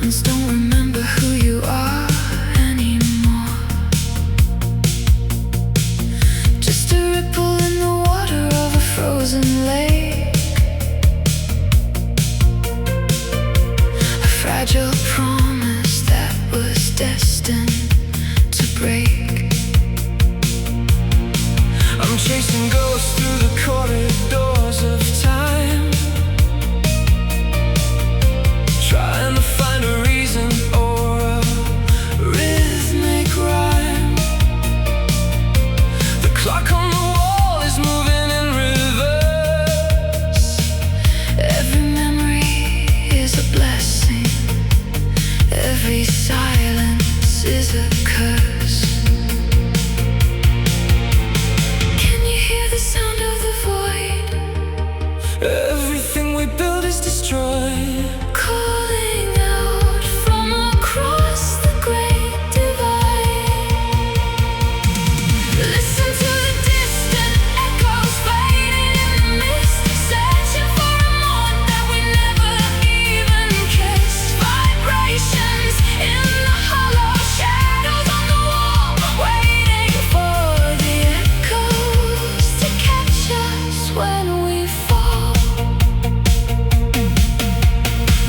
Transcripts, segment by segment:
mountains don't remember who you are anymore. Just a ripple in the water of a frozen lake, a fragile promise that was destined to break. I'm chasing ghosts through the corridors of time, trying to find a reason or a rhythmic rhyme. The clock on the wall is moving in reverse. Every memory is a blessing, every silence is a curse. Everything we build is destroyed. Calling out from across the great divide. Listen to the distant echoes fading in the mist, searching for a moment that we never even kissed. Vibrations in the hollow shadows on the wall, waiting for the echoes to catch us when we fall.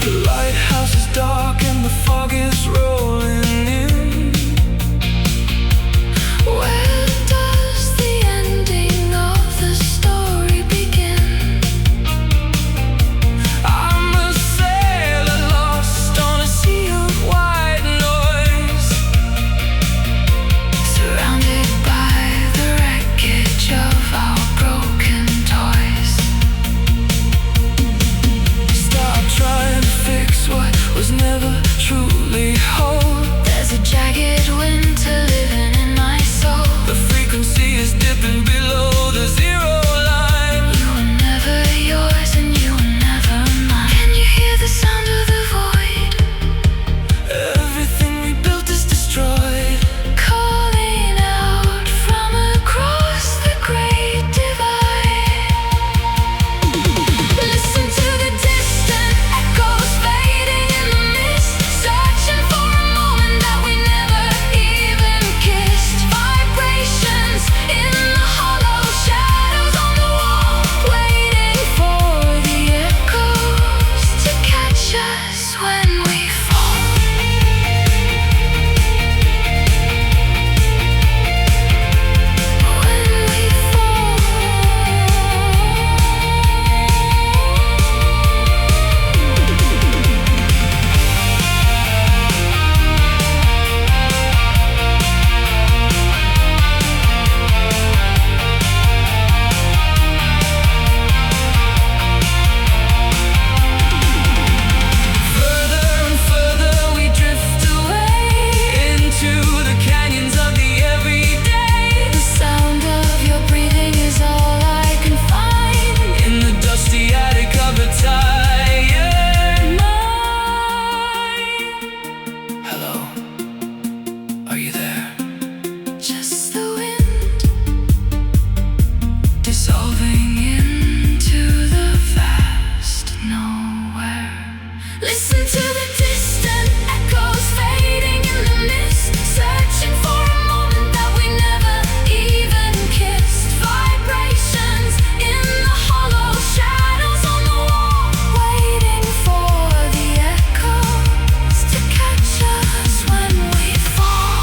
The lighthouse is dark and the fog is rolling in. Where does the ending of the story begin? I'm a sailor lost on a sea of white noise, surrounded by the wreckage of our broken toys. Stop trying to fix what was never truly whole. There's a jagged winter living in my soul. The frequency is dipping below the zero line. You were never yours and you were never mine. Can you hear the sound of the void? Everything we built is destroyed. Calling out from across the great divide. Listen to the distant echoes fading in the mist, searching for a moment that we never even kissed. Vibrations in the hollow shadows on the wall, waiting for the echoes to catch us when we fall. When we fall. Further and further we drift away into the canyons of the everyday. The sound of your breathing is all I can find in the dusty attic of a tired mind. Hello, are you there? Just the wind dissolving into the vast nowhere. Listen to the distant echoes fading in the mist, searching for a moment that we never even kissed. Vibrations in the hollow shadows on the wall, waiting for the echoes to catch us when we fall.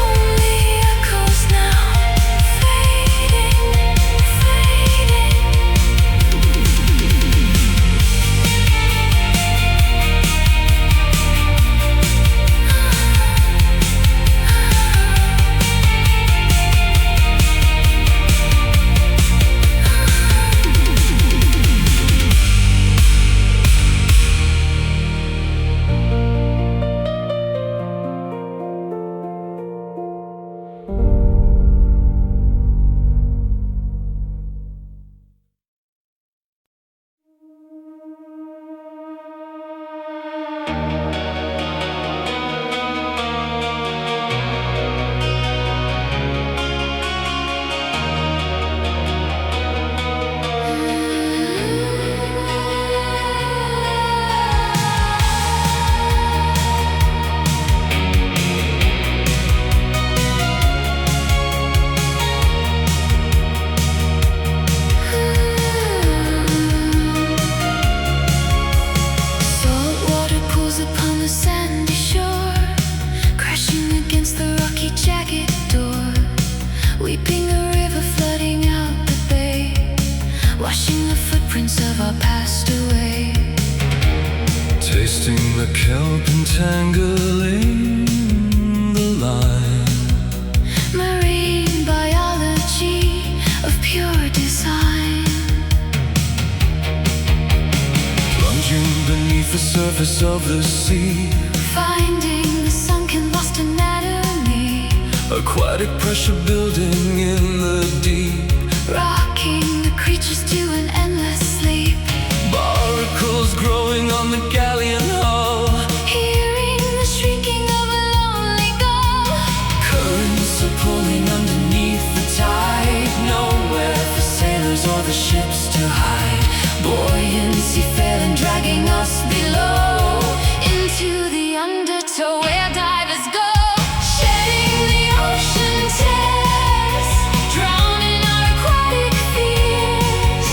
Only echoes now, fading, fading. fragments of our past away. Tasting the kelp, entangling the line. Marine biology of pure design. Plunging beneath the surface of the sea. Finding the sunken lost anatomy. Aquatic pressure building in the deep. Rocking the creatures to an endless sleep. Barnacles growing on the galleon hull. Hearing the shrieking of a lonely gull. Currents are pulling underneath the tide. Nowhere for sailors or the ships to hide. Buoyancy failing, dragging us below into the undertow where divers go. Shedding the ocean tears, drowning our aquatic fears.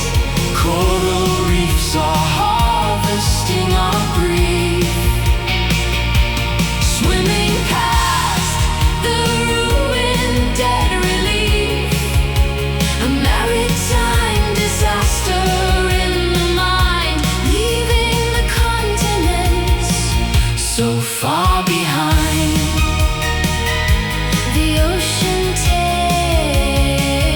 Coral reefs are harvesting our grief. Swimming past the ruined dead relief. A maritime disaster in the mind, leaving the continents So far behind. The ocean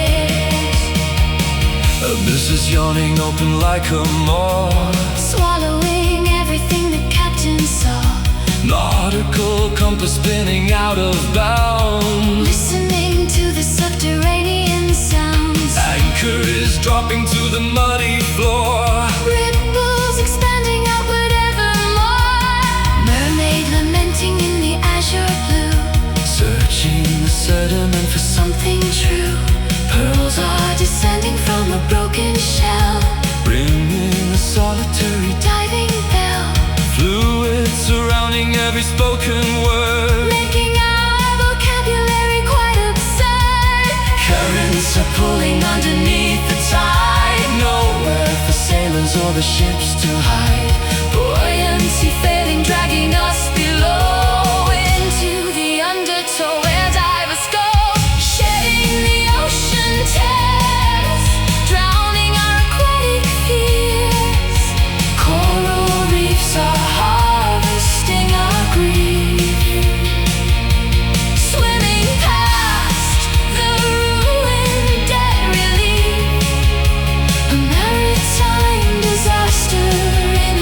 tears, abysses yawning open like a maw. swallowing everything the captain saw. Nautical compass spinning out of bounds. Listening to the subterranean sounds. Anchor is dropping to the muddy floor. Ripples expanding outward evermore. Mermaid lamenting in the azure blue. Searching the sediment for Something true. Pearls are descending from a broken shell. ringing a solitary Diving bell, fluid surrounding every spoken word. making our vocabulary quite absurd. Currents are pulling underneath the tide. Nowhere for sailors or the ships to hide. Buoyancy failing, dragging us below into the undertow where divers go. Shedding the ocean tears, drowning our aquatic fears. Coral reefs are harvesting our grief. Swimming past the ruined dead relief. A maritime disaster in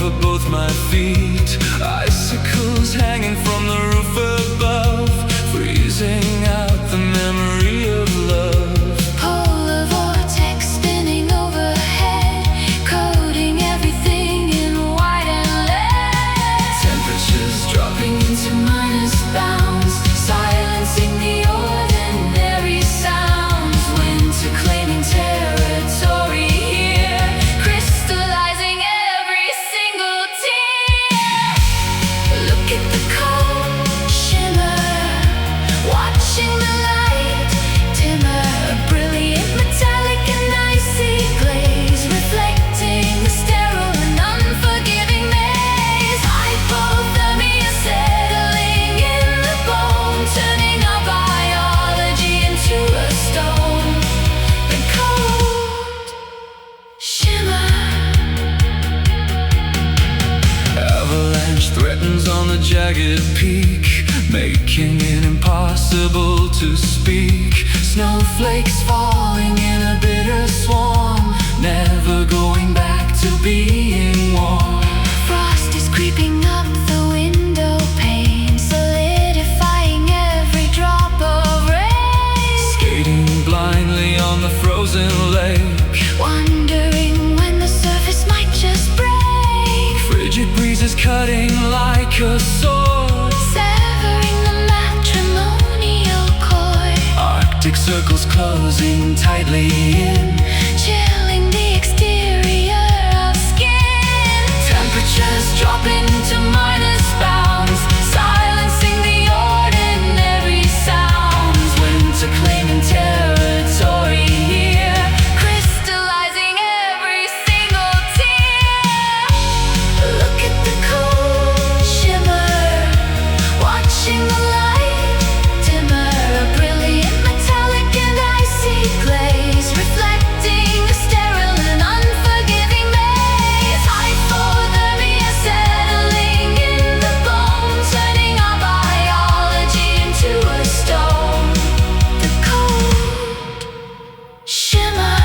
over both my feet. Icicles hanging from the roof above, freezing out the memory of love. Polar vortex spinning overhead, coating everything in white and lead. Temperatures dropping Into minus bounds, silencing the ordinary sounds. Winter claiming territory here, crystallizing every single tear. Look at the cold shimmer, watching the light dimmer. A brilliant metallic and icy glaze, reflecting the sterile and unforgiving maze. Hypothermia settling in the bone, turning our biology into a stone. The cold shimmer. avalanche threatens on the jagged peak, making it impossible to speak. Snowflakes falling in a bitter swarm, never going back to being warm. Frost is creeping up the window pane, solidifying every drop of rain. Skating blindly on the frozen lake, Wondering when the surface might just break, frigid breezes cutting like a sword. severing the matrimonial cord, Arctic circles closing tightly in, chilling the exterior of skin. temperatures Dropping to minus bounds, silencing the ordinary sounds. Winter claiming territory here, crystallizing every single tear. Look at the cold shimmer, watching the light dimmer. A brilliant metallic and icy glaze, reflecting a sterile and unforgiving maze. Hypothermia settling in the bone, turning our biology into a stone. The cold shimmer.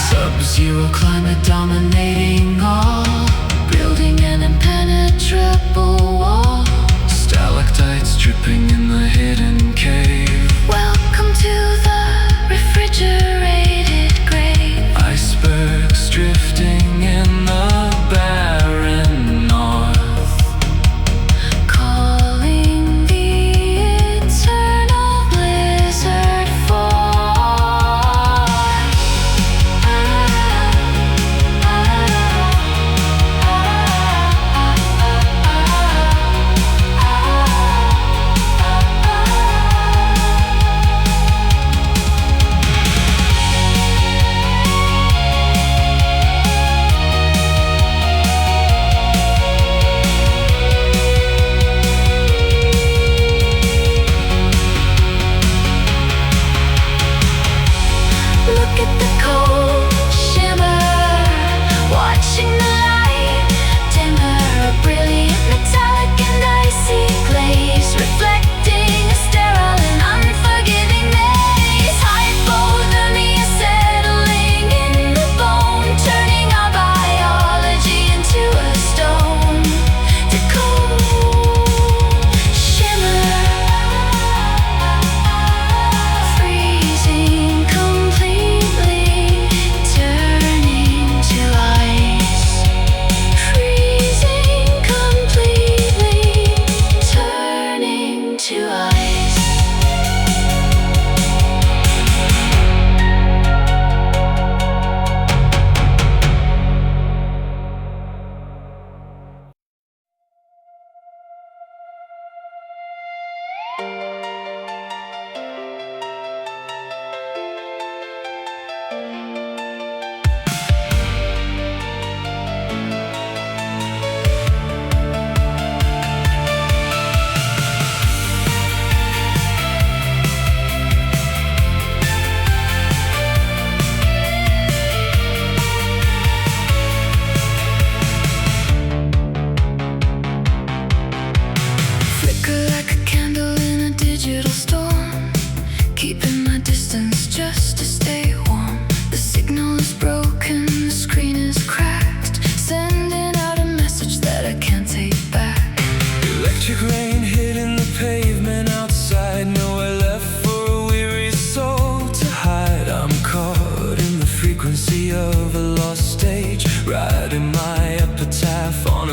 Sub-zero climate dominating all, Building an impenetrable wall. stalactites dripping in the hidden cave. Welcome to the refrigerated grave. Icebergs drifting in the barren north, Calling the eternal blizzard forth.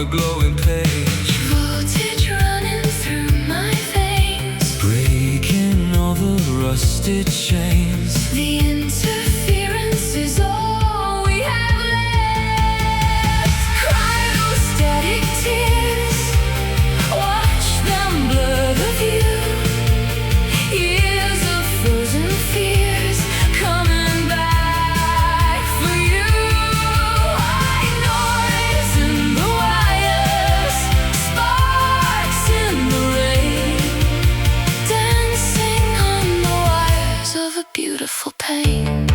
a glowing page. Voltage running through my veins, Breaking all the rusted chains. the interference is all we have left. Cry those static tears, watch them blur the view. Years of frozen fears coming back for you. White noise in the wires, sparks in the rain, dancing on the wires of a beautiful pain.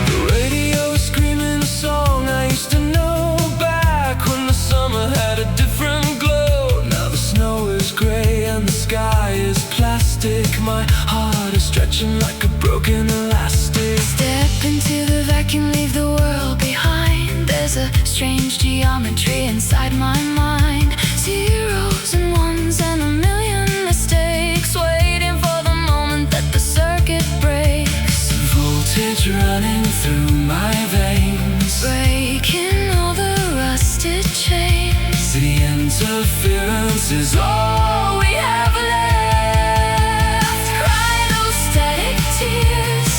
The radio is screaming a song I used to know, back when the summer had a different glow. Now the snow is gray and the sky is plastic. My heart is stretching like a broken elastic. Step into the vacuum, leave the world behind. There's a strange geometry inside my mind. Zeros and ones and a million mistakes, waiting for the moment that the circuit breaks. Voltage running through my veins, Breaking all the rusted chains. the interference is all we have left. Cry those static tears,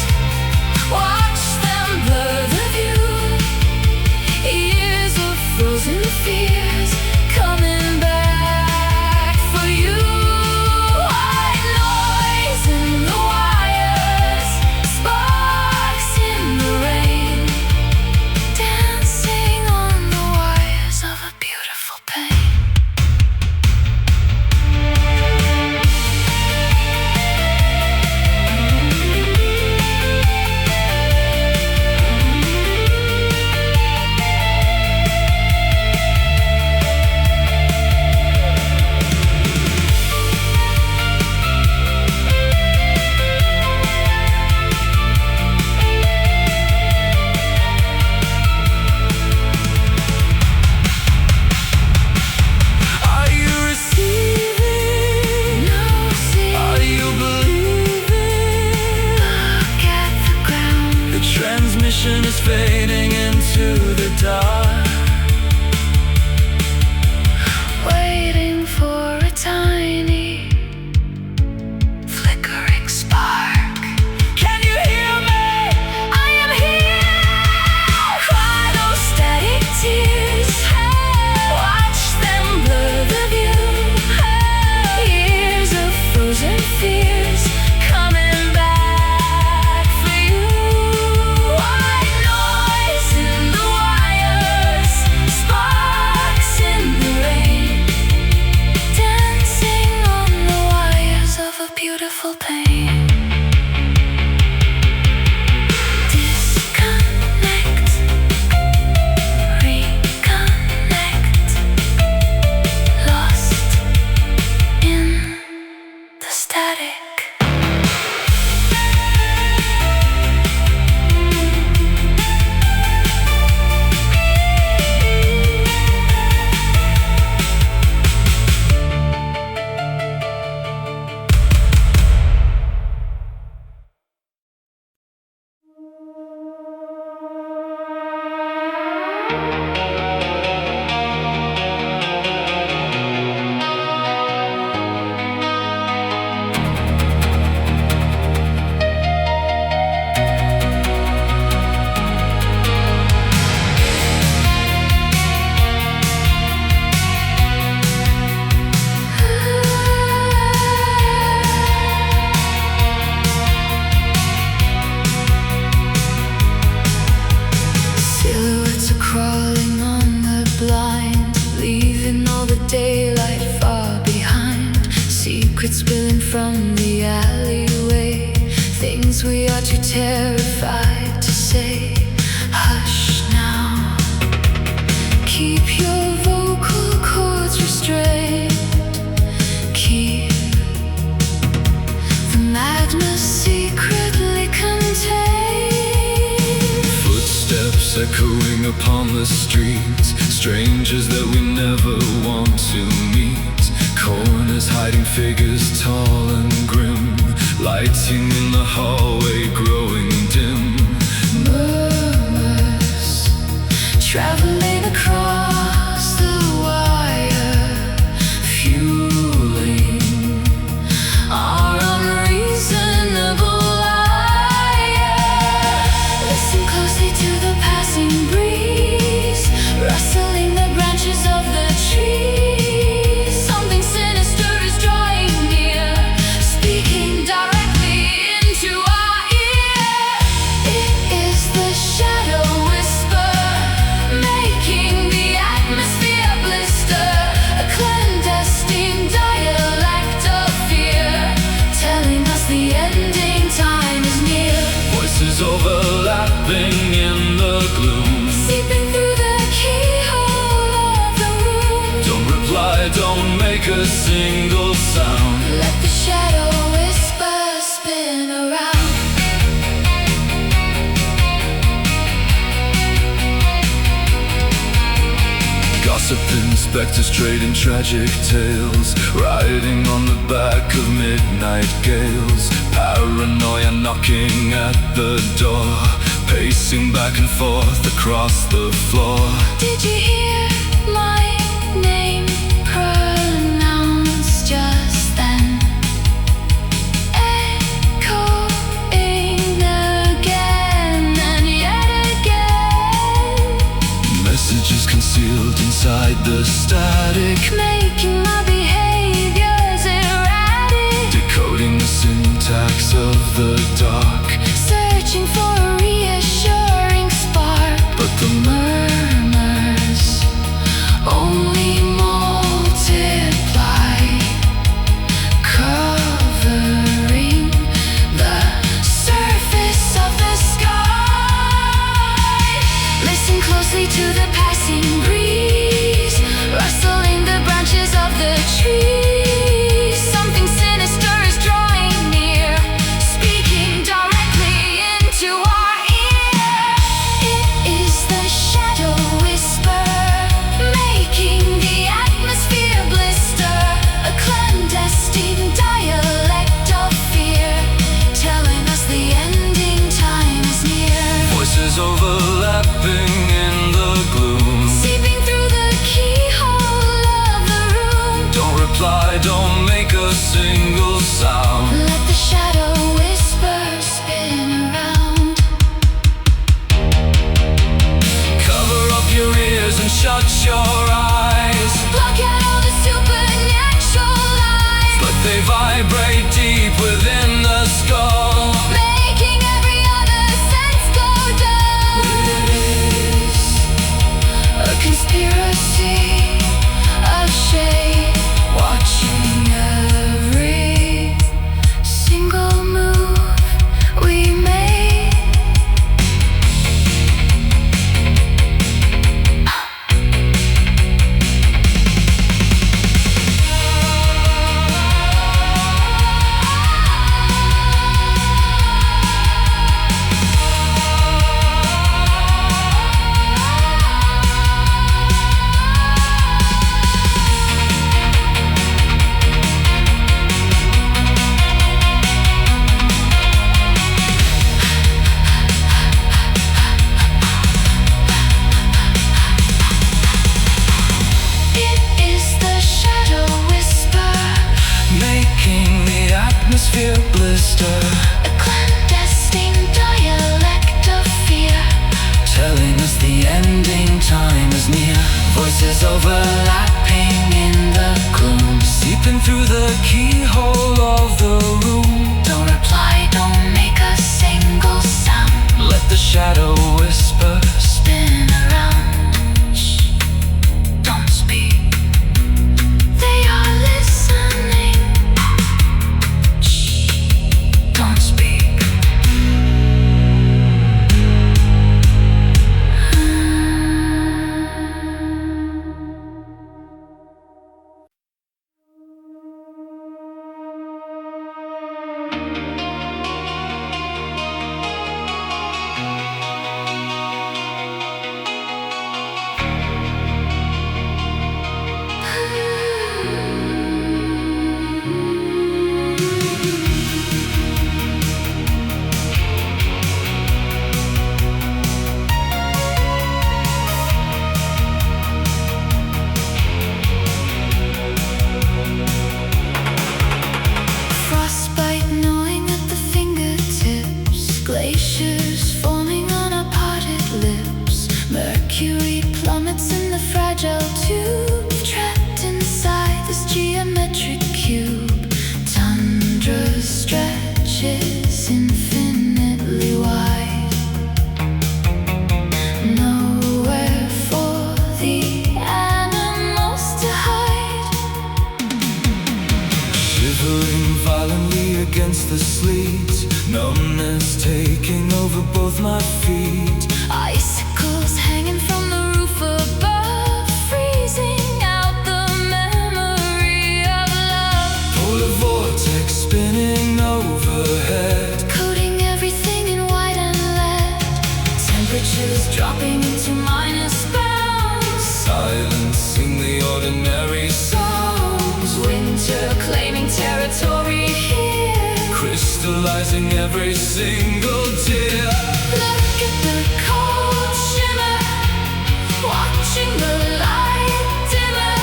watch them blur the view. Years of frozen fears coming back for you. White noise in the wires, sparks in the rain, dancing on the wires of a beautiful pain. Are you receiving? No, see, Are you believing? look at the ground. The transmission is fading into the dark, Waiting for a tiny flickering spark. Can you hear me? I am here. Cry those static tears, watch them blur the view. Years of frozen fears coming back for you. White noise in the wires, sparks in the rain, dancing on the wires of a beautiful pain. Disconnect, reconnect, lost in the static. Silhouettes are crawling on the blind, leaving all the daylight far behind. Secrets spilling from the alleyway, things we are too terrified to say. Hush now, keep your vocal cords restrained. Keep the madness secretly contained. Footsteps echoing upon the streets, strangers that we never want to meet. Corners hiding figures tall and grim, lighting in the hallway growing dim. Murmurs traveling a single sound. Let the shadow whisper spin around. Gossip inspectors trading tragic tales, riding on the back of midnight gales. Paranoia knocking at the door, pacing back and forth across the floor. Did you hear my name pronounced just then? Echoing again and yet again. Messages concealed inside the static, Making my behaviors erratic. decoding the syntax of the dark. Searching for a reassuring spark, But the murmurs only multiply, covering the surface of the sky. Listen closely to the passing breeze, rustling the branches of the trees. Something sinister is drawing near, speaking directly into our ear. It is the shadow whisper, making the atmosphere blister. A clandestine dialect of fear, telling us the ending time is near. voices overlapping in the gloom. Seeping through the keyhole of the room. Don't reply, don't make a single sound. Let the shadow whisper spin around. Cover up your ears and shut your eyes, Block out all the supernatural lies, but they vibrate deep within the skull. making every other sense go dull. It is a conspiracy of shade, watching every single move we make. It is the shadow whisper, Making the atmosphere blister, a clandestine dialect of fear. telling us the ending time is near. Voices overlapping in the gloom, seeping through the keyhole of the room. Don't reply, don't make a single sound. Let the shadow whisper. Spin around. Shh, don't speak. They are listening. Shh, don't speak. Frostbite gnawing at the fingertips, glaciers forming on our parted lips. Mercury plummets in the fragile tube, trapped inside this geometric cube. Tundra stretches infinitely wide, nowhere for the animals to hide. Shivering violently against the sleet, numbness taking over both my feet. Icicles hanging from the roof above, freezing out the memory temperatures dropping into minus bounds, silencing the ordinary sounds. winter claiming territory here, Crystallizing every single tear. look at the cold shimmer, watching the light dimmer,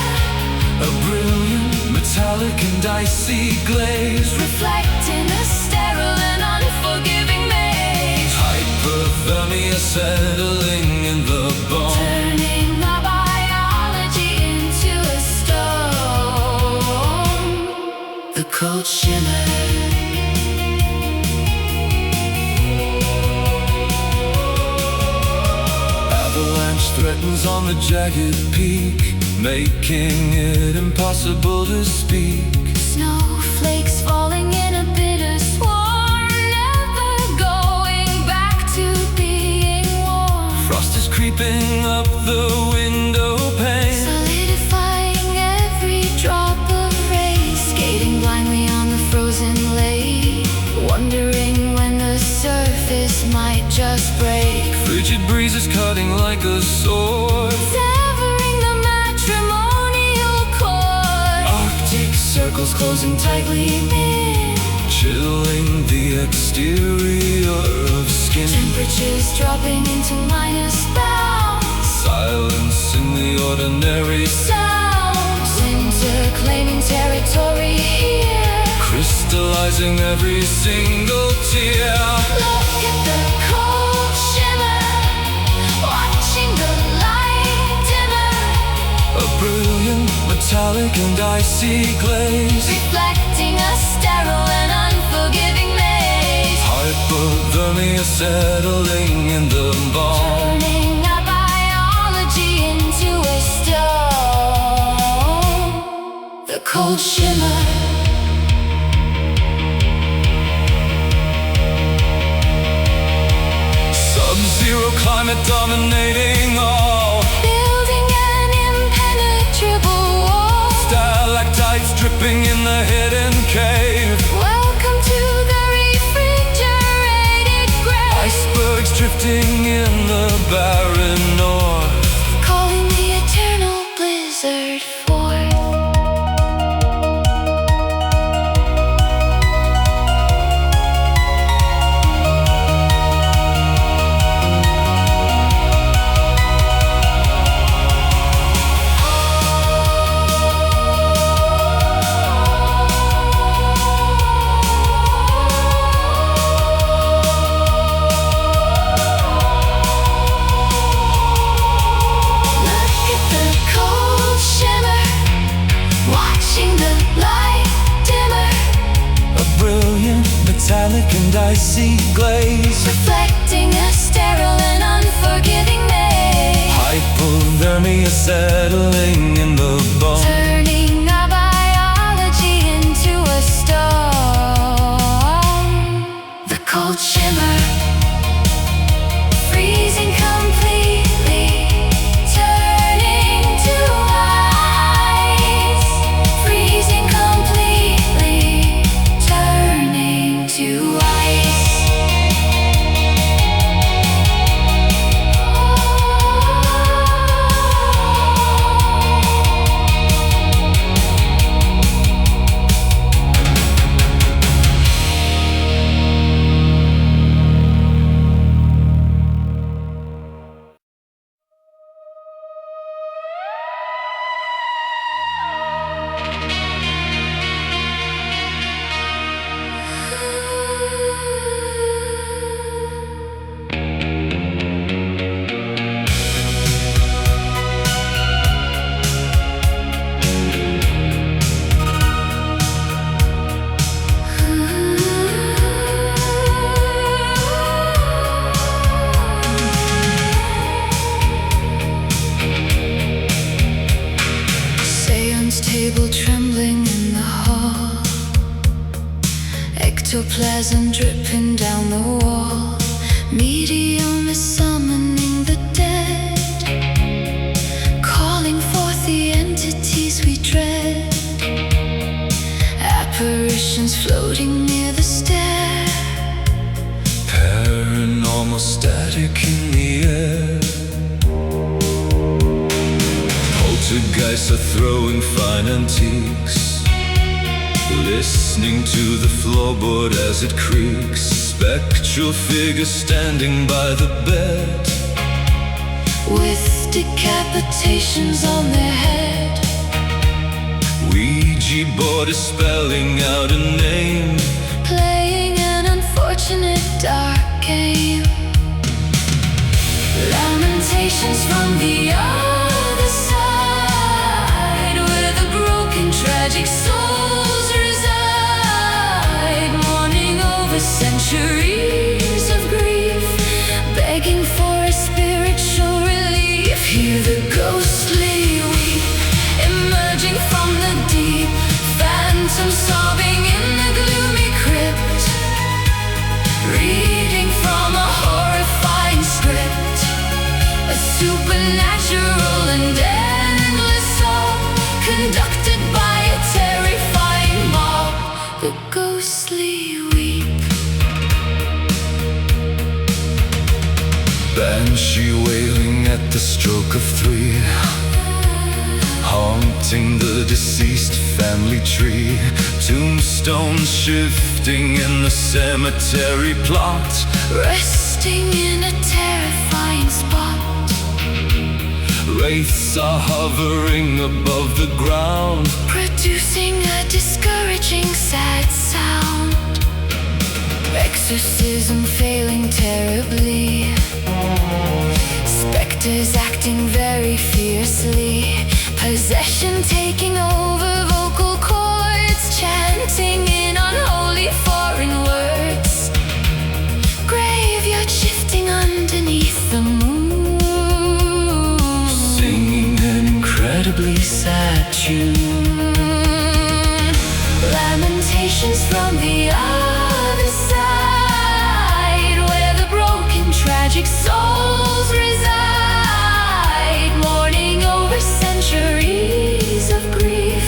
A brilliant metallic and icy glaze, reflecting a sterile and unforgiving maze, hypothermia settling in the bone. turning our biology into a stone. The cold shimmer. Avalanche threatens on the jagged peak, making it impossible to speak. Snowflakes falling in a bitter swarm, never going back to being warm. Frost is creeping up the window pane, Solidifying every drop of rain, skating blindly on the frozen lake, wondering when the surface might just break. frigid breezes cutting like a sword, Severing the matrimonial cord, Arctic circles closing tightly in, chilling the exterior of skin, temperatures dropping into minus bounds, silencing the ordinary sounds, winter claiming territory here, crystallizing every single tear. look at the cold shimmer, watching the light dimmer, A brilliant metallic and icy glaze, reflecting a sterile and unforgiving maze, hypothermia settling in the bone. turning our biology into a stone. The cold shimmer. Sub-zero climate dominating all, Building an impenetrable wall. stalactites dripping in the hidden cave, Welcome to the refrigerated grave. icebergs drifting in the barren north, Calling the eternal blizzard forth. Look at the cold shimmer, watching the light dimmer, a brilliant metallic and icy glaze, reflecting a sterile and unforgiving maze, hypothermia settling in the bone. turning our biology into a stone. The cold shimmer, freezing completely, turning to ice, freezing completely, turning to ice. Ectoplasm dripping down the wall. Medium is summoning the dead, calling forth the entities we dread. Apparitions floating near the stair. Paranormal static in the air. dice are throwing fine antiques, listening to the floorboard as it creaks. Spectral figures standing by the bed, with decapitations on their head. Ouija board is spelling out a name, playing an unfortunate dark game. Lamentations from the other side, where the broken tragic souls reside, mourning over centuries of grief, begging for a spiritual relief. Hear the ghostly weep, emerging from the deep, phantoms sobbing in the gloomy crypt, reading from a horrifying script, a supernatural and endless song, conducted by a terrifying mob. The ghostly weep. banshee wailing at the stroke of 3, haunting the deceased family tree. Tombstones shifting in the cemetery plot, resting in a terrifying spot. wraiths are hovering above the ground, producing a discouraging sad sound. Exorcism failing terribly, specters acting very fiercely, possession taking over vocal cords, chanting in unholy foreign words, graveyard shifting underneath the moon, singing an incredibly sad tune. Lamentations from the other side, where the broken tragic souls reside, mourning over centuries of grief,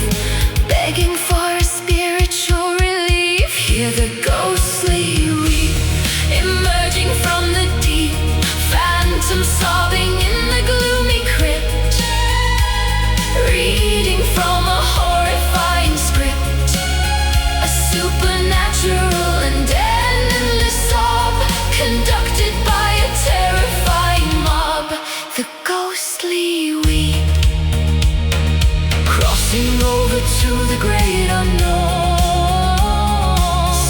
begging for a spiritual relief. Hear the ghostly weep, emerging from the deep, phantoms sobbing in the gloomy crypt, reading from a horrifying script, a supernatural and endless sob, conducted by a terrifying mob. The ghostly weep, crossing over to the great unknown,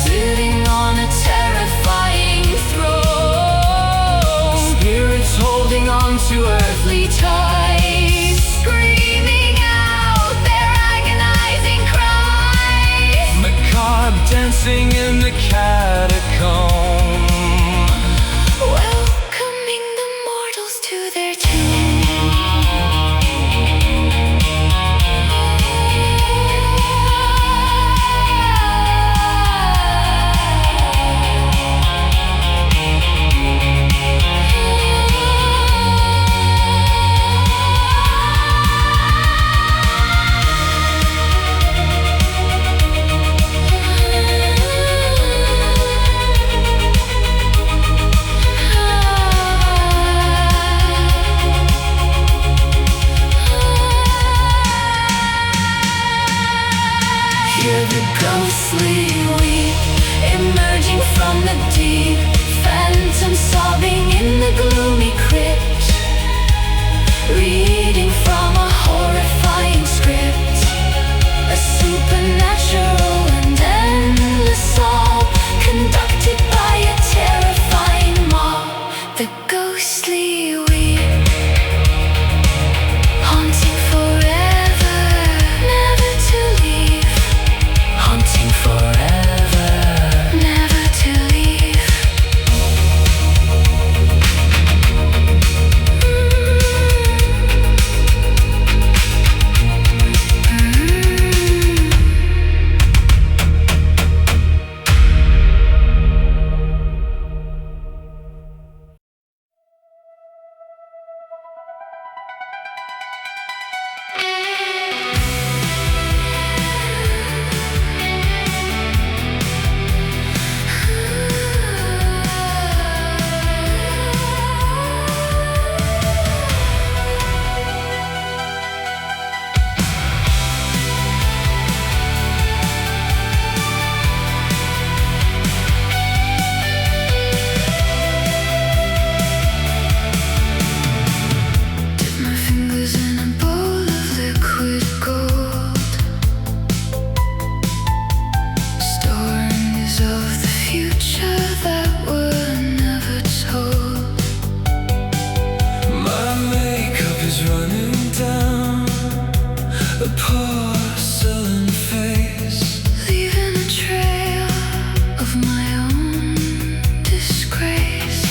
sitting on a terrifying throne, spirits holding on to earthly ties, screaming out their agonizing cries, Macabre dancing in the catacomb, welcoming the mortals to their tomb. Hear the ghostly weep, emerging from the deep, phantoms sobbing in the gloomy crypt, reading from a horrifying script, a supernatural and endless sob, conducted by a terrifying mob. The ghostly weep, haunting forever, never to leave, haunting forever, never to leave. running down a porcelain face, leaving a trail of my own disgrace.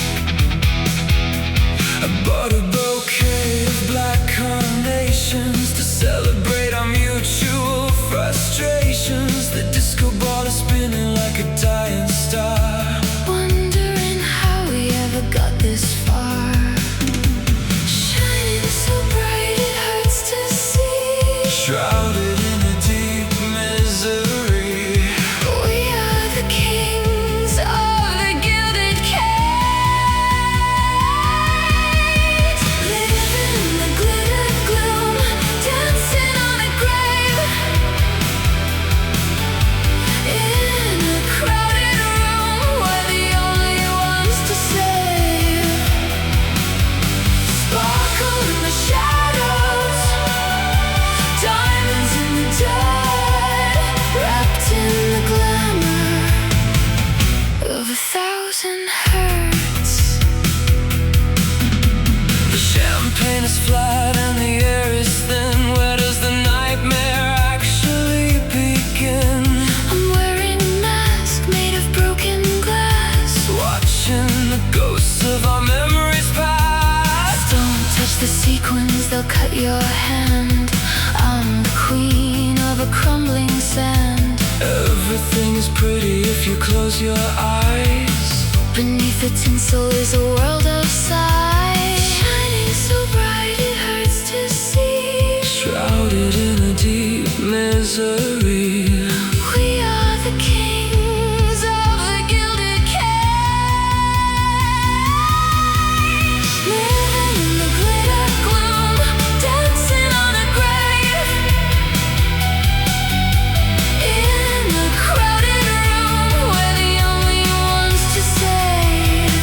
I bought a bouquet of black carnations to celebrate our mutual frustrations. The disco ball is spinning like a dying star, Wondering how we ever got this far. Shining so bright it hurts to see. shrouded in a deep misery. We are the kings of the gilded cage, living in the glitter gloom, dancing on a grave. In a crowded room, we're the only ones to save. Sparkle in the shadows, diamonds in the dirt, wrapped in the glamour of 1,000 hertz. The champagne is flat and the air is thin. Where does the nightmare actually begin? I'm wearing a mask made of broken glass. Watching the ghosts of our memories pass. Don't touch the sequins, they'll cut your hand. I'm the queen of a crumbling sand. Everything is pretty if you close your eyes. Beneath the tinsel is a world of sighs. Shining so bright it hurts to see. Shrouded in a deep misery. We are the kings of the gilded cage, living in the glitter gloom, dancing on a grave. In a crowded room, we're the only ones to save.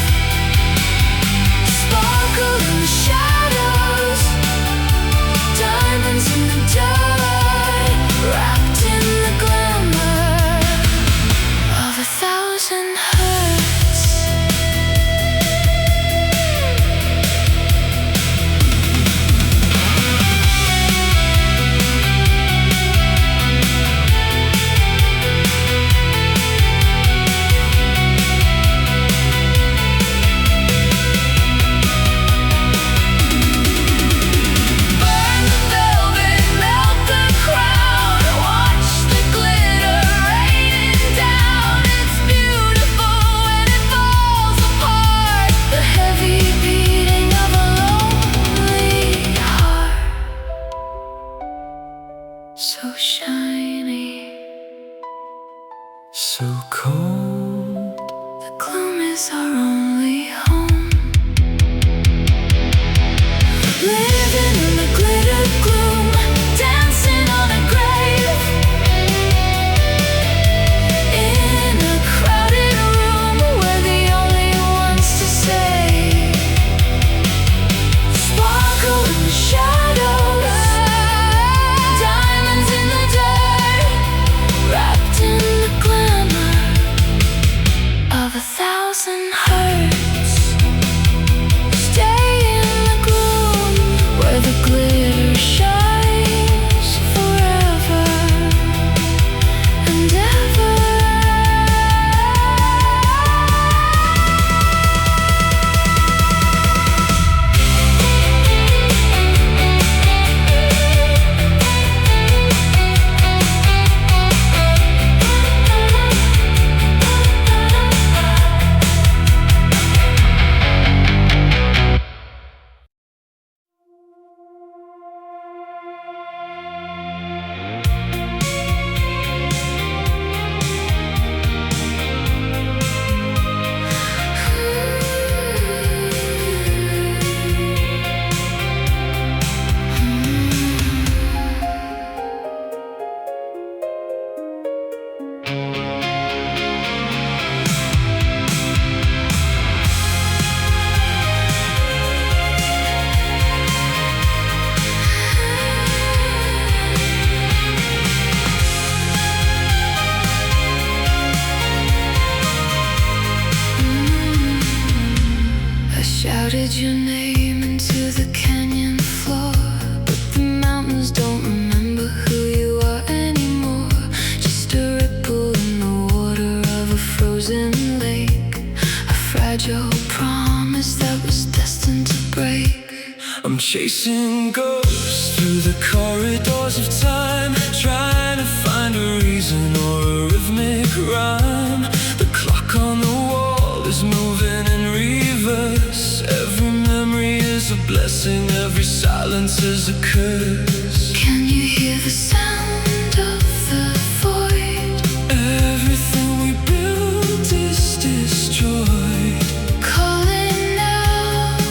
I'm chasing ghosts through the corridors of time, trying to find a reason or a rhythmic rhyme. The clock on the wall is moving in reverse. Every memory is a blessing, every silence is a curse. Can you hear the sound of the void? Everything we built is destroyed. Calling out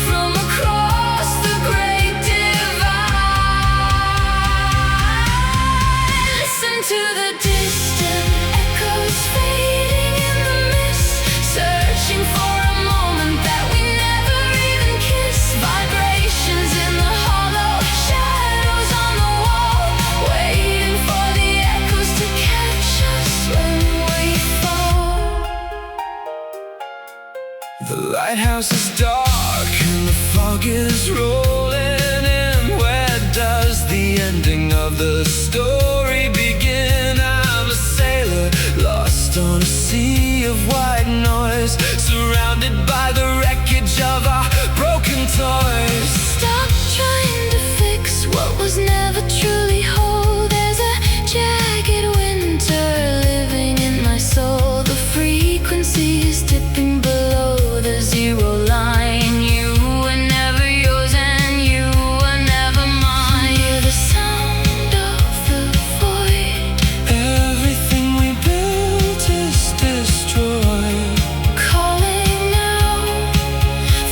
from across the great divide. Listen to the distant echoes fading in the mist, searching for a moment that we never even kissed. Vibrations in the hollow, shadows on the wall, waiting for the echoes to catch us when we fall. The lighthouse is dark and the fog is rolling in. Where does the ending of the story begin? I'm a sailor lost on a sea of white noise, surrounded by the wreckage of our broken toys. Stop trying to fix what was never truly whole. There's a jagged winter living in my soul. The frequency is dipping below the zero line. You were never yours and you were never mine. Hear the sound of the void. Everything we built is destroyed. Calling out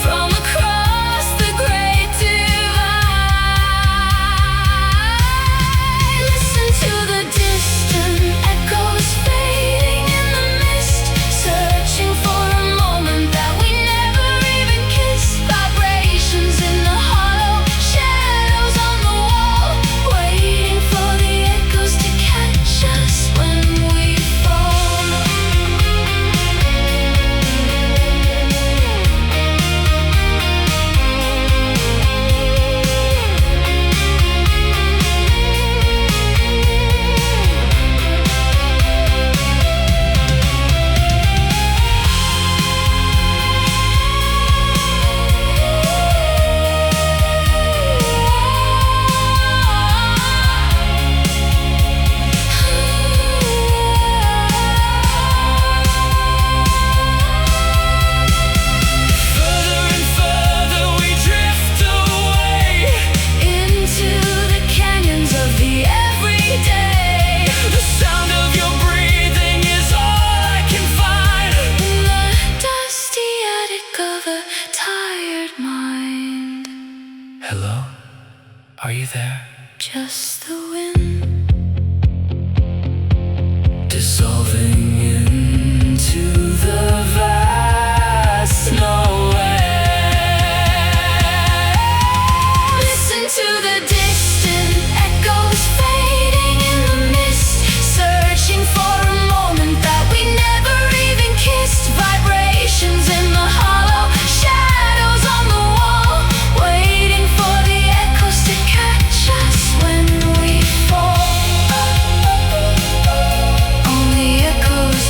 from across the great divide. Listen to the distant echoes fading in the mist, searching for a moment that we never even kissed. Vibrations in the hollow, shadows on the wall, waiting for the echoes to catch us when we fall. Further and further we drift away Into the canyons of the everyday. The sound of your breathing is all I can find. In the dusty attic of a tired mind. Hello? Are you there? Just the wind Dissolving into the vast nowhere. Listen to the distant echoes fading in the mist, searching for a moment that we never even kissed. Vibrations in the hollow, shadows on the wall, waiting for the echoes to catch us when we fall. Only echoes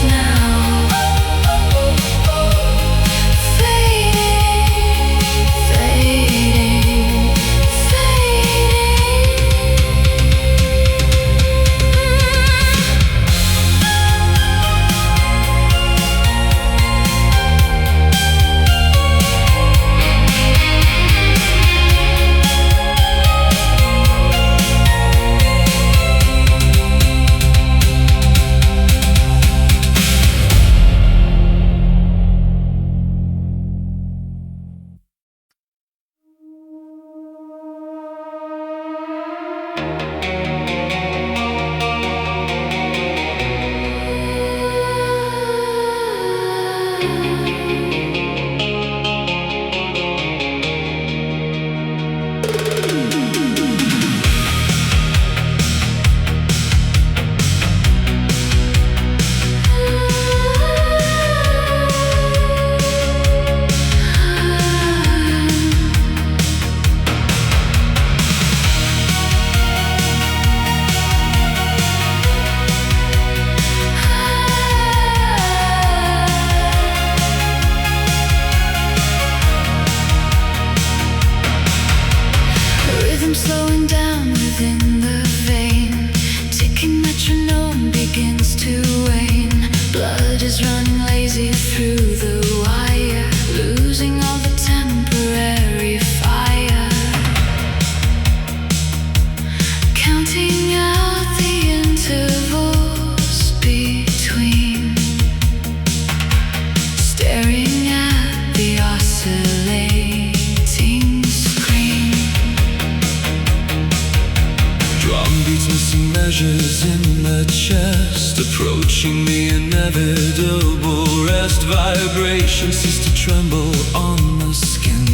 Pacing measures in the chest, approaching the inevitable rest. Vibrations cease to tremble on the skin,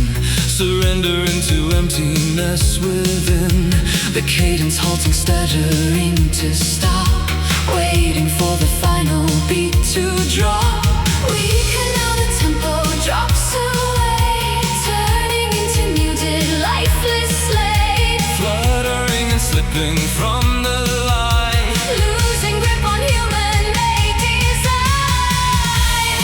surrendering to emptiness within. The cadence halting, stuttering to stop, waiting for the final beat to drop. We can now the tempo drops away, turning into muted, lifeless slate, Fluttering and slipping from the line, losing grip on human-made design.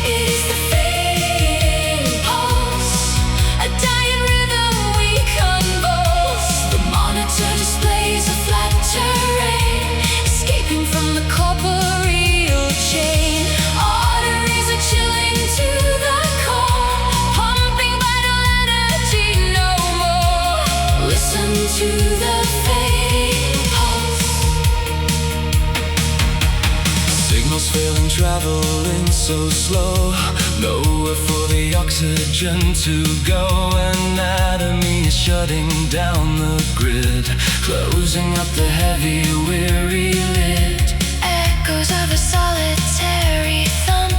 It is the fading pulse, a dying rhythm we convulse. The monitor displays a flat terrain, escaping from the corporeal chain. Arteries are chilling to the core, pumping vital energy no more. Listen to the fading pulse. signals failing, traveling so slow, nowhere for the oxygen to go. Anatomy is shutting down the grid, closing up the heavy, weary lid. Echoes of a solitary thump,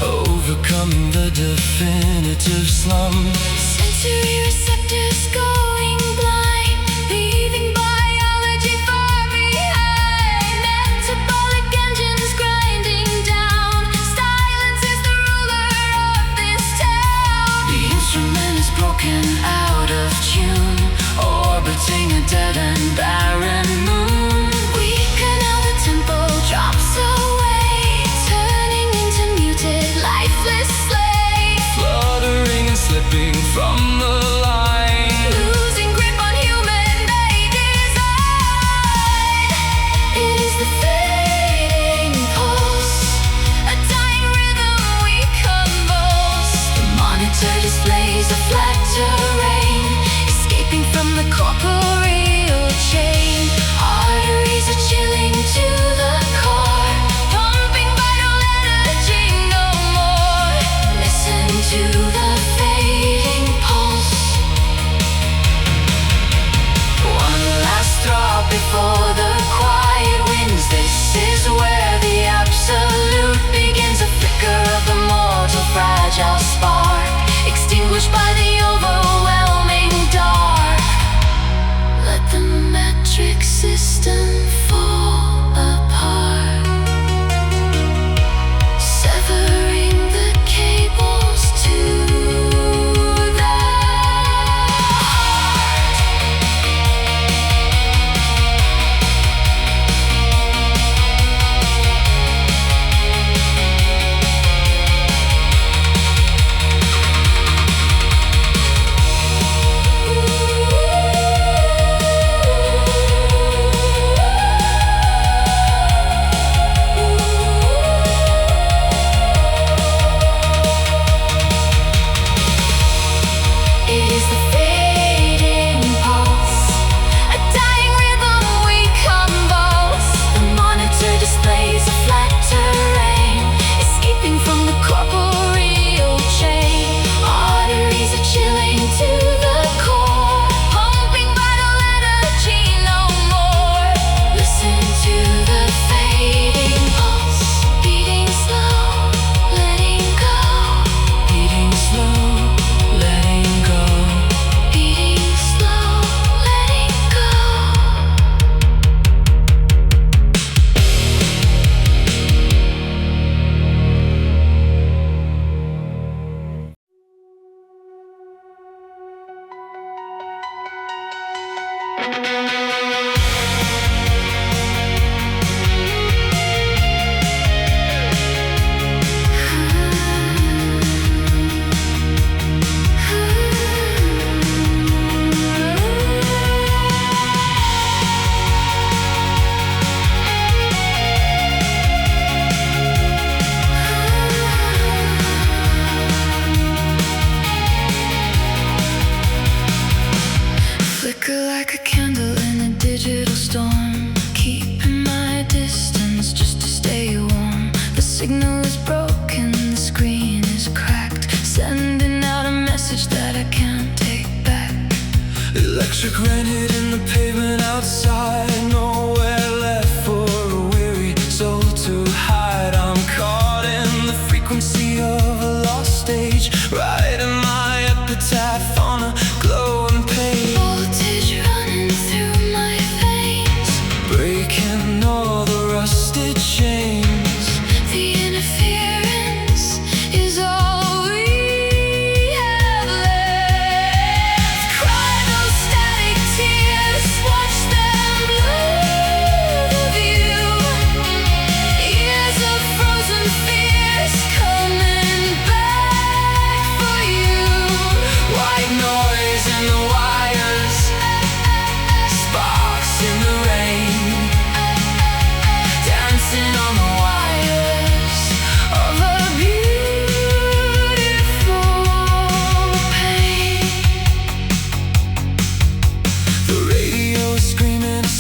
Overcoming the definitive slump. sensory receptors going blind, leaving biology far behind. Metabolic engines grinding down, silence is the ruler of this town. The instrument is broken out of tune, orbiting a dead and barren moon. Weaker now the tempo drops away, turning into muted, lifeless slate, Fluttering and slipping from the line, losing grip on human-made design. It is the fading pulse, a dying rhythm we convulse. The monitor displays a flat terrain, escaping from the corporeal chain. Arteries are chilling to the core, pumping vital energy no more. Listen to the fading pulse. one last throb before the quiet wins. This is where the absolute begins. A flicker of the mortal, fragile spark, extinguished by the overwhelming dark. Let the metric system fall apart, severing the cables to the heart. It is the fading pulse, a dying rhythm we convulse. The monitor displays a flat terrain, escaping from the corporeal chain. Arteries are chilling to the core, pumping vital energy no more. Listen to the fading pulse, beating slow, letting go, Beating slow, letting go. beating slow, letting go. Flicker like a candle in a digital storm, keeping my distance just to stay warm. The signal is broken, the screen is cracked, sending out a message that I can't take back. Electric rain hitting the pavement outside. No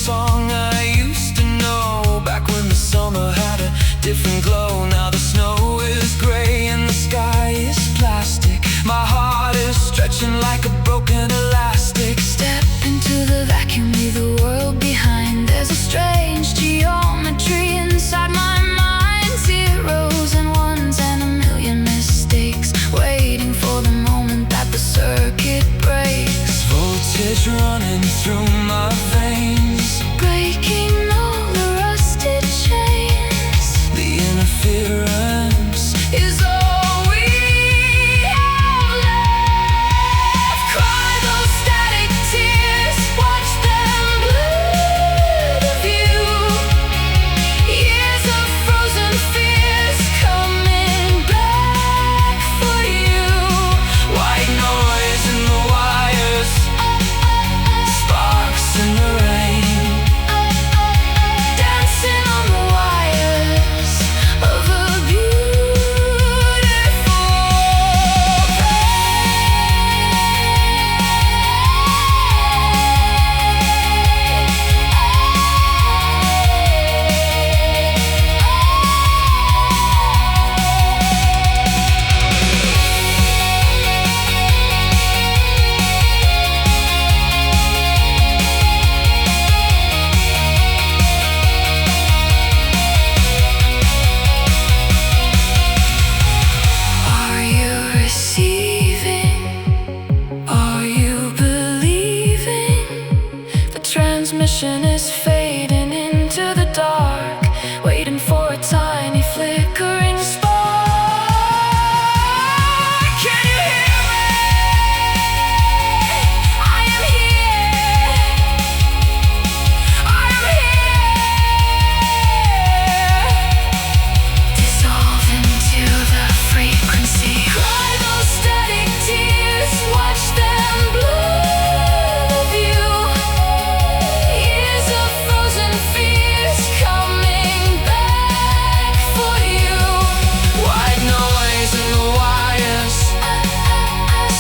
song I used to know, back when the summer had a different glow. Now the snow is gray and the sky is plastic. My heart is stretching like a broken elastic. Step into the vacuum, leave the world behind. There's a strange geometry inside my mind. Zeros and ones and a million mistakes, waiting for the moment that the circuit breaks. Voltage running through my veins, Breaking all the rusted chains. the interference Is all we have left. Cry those static tears, watch them bleed of you. Years of frozen fears coming back for you. white noise in the wires, sparks in the rain, Dancing on the wires of a beautiful Are you receiving? Are you believing? The transmission is fading into the dark, waiting for a tiny flickering spark. Can you hear me? I am here. I am here. Dissolve into the frequency. Cry those static tears, watch them bleed of you. Years of frozen fears coming back for you. white noise in the wires,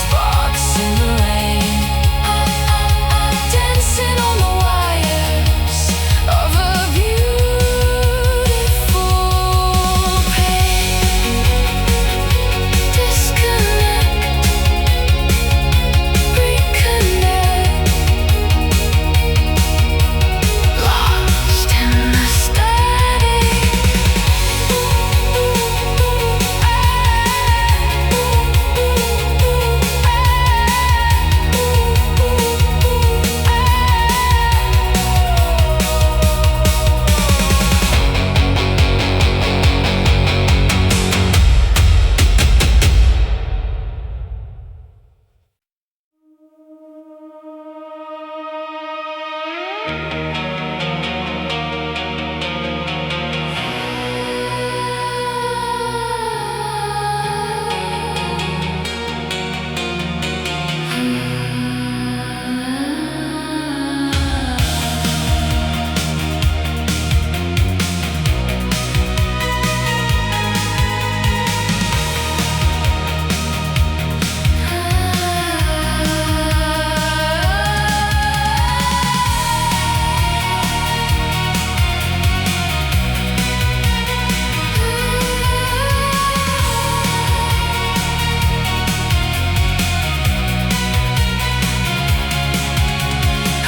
sparks in the rain, Dancing on the wires of a beautiful pain. Disconnect, reconnect, lost in the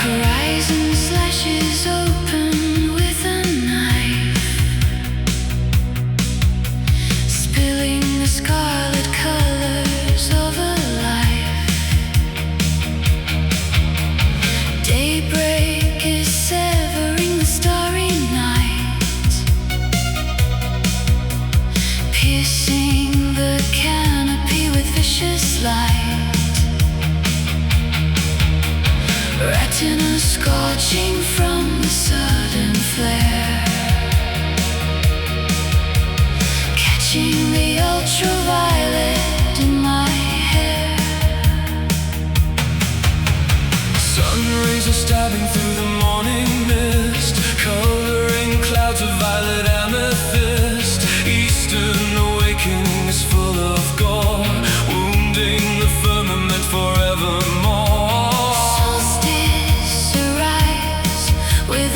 horizon slashes open with a knife, spilling the scarlet colors of a life. Daybreak is severing the starry night, piercing the canopy with vicious light. Retina scorching from the sudden flare, catching the ultraviolet in my hair. sun rays are stabbing through the morning mist, coloring clouds of violet amethyst. Eastern awakening is full of gore, wounding the firmament forevermore. Solstice arise with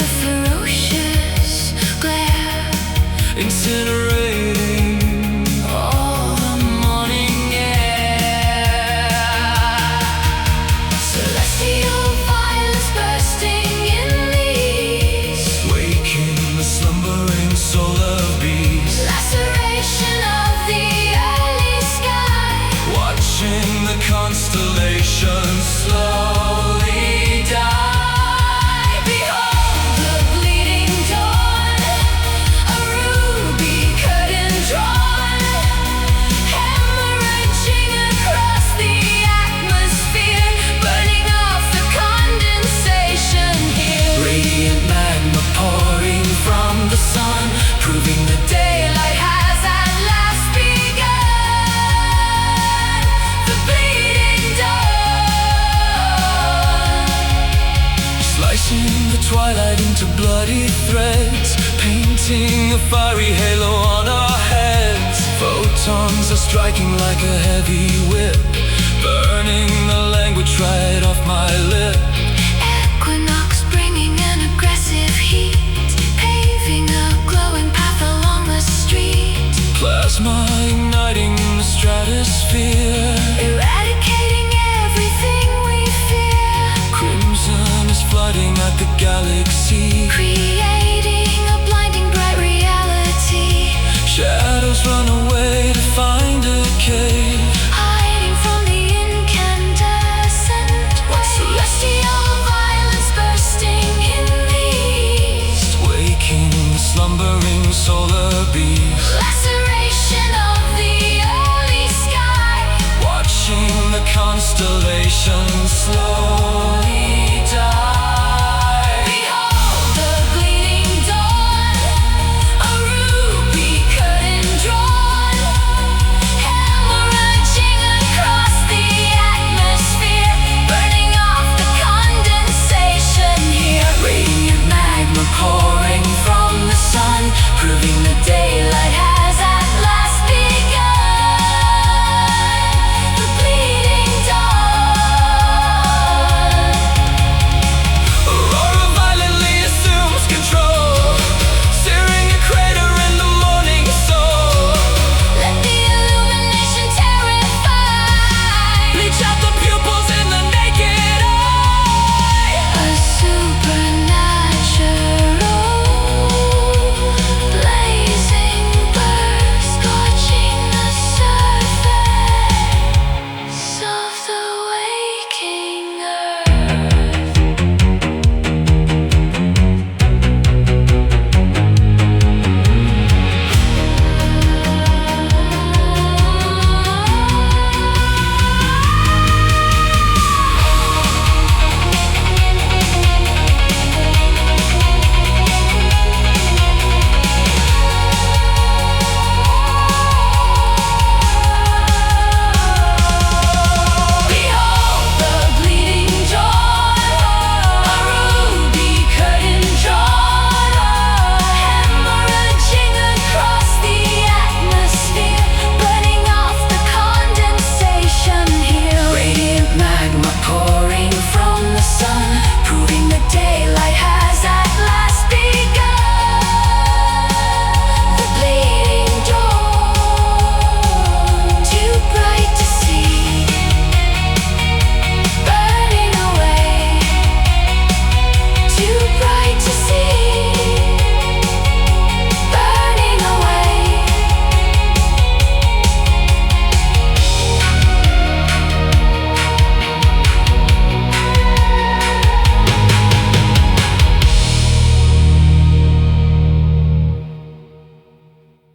to bloody threads, painting a fiery halo on our heads. Photons are striking like a heavy whip, burning the language right off my lip. Equinox bringing an aggressive heat, paving a glowing path along the street. Plasma igniting the stratosphere, Eradicating everything we fear. crimson is flooding at the galaxy, Creating a blinding bright reality. shadows run away to find a cave, Hiding from the incandescent waves. Celestial violence bursting in the east. waking the slumbering solar beast. Laceration of the early sky. Watching the constellations slow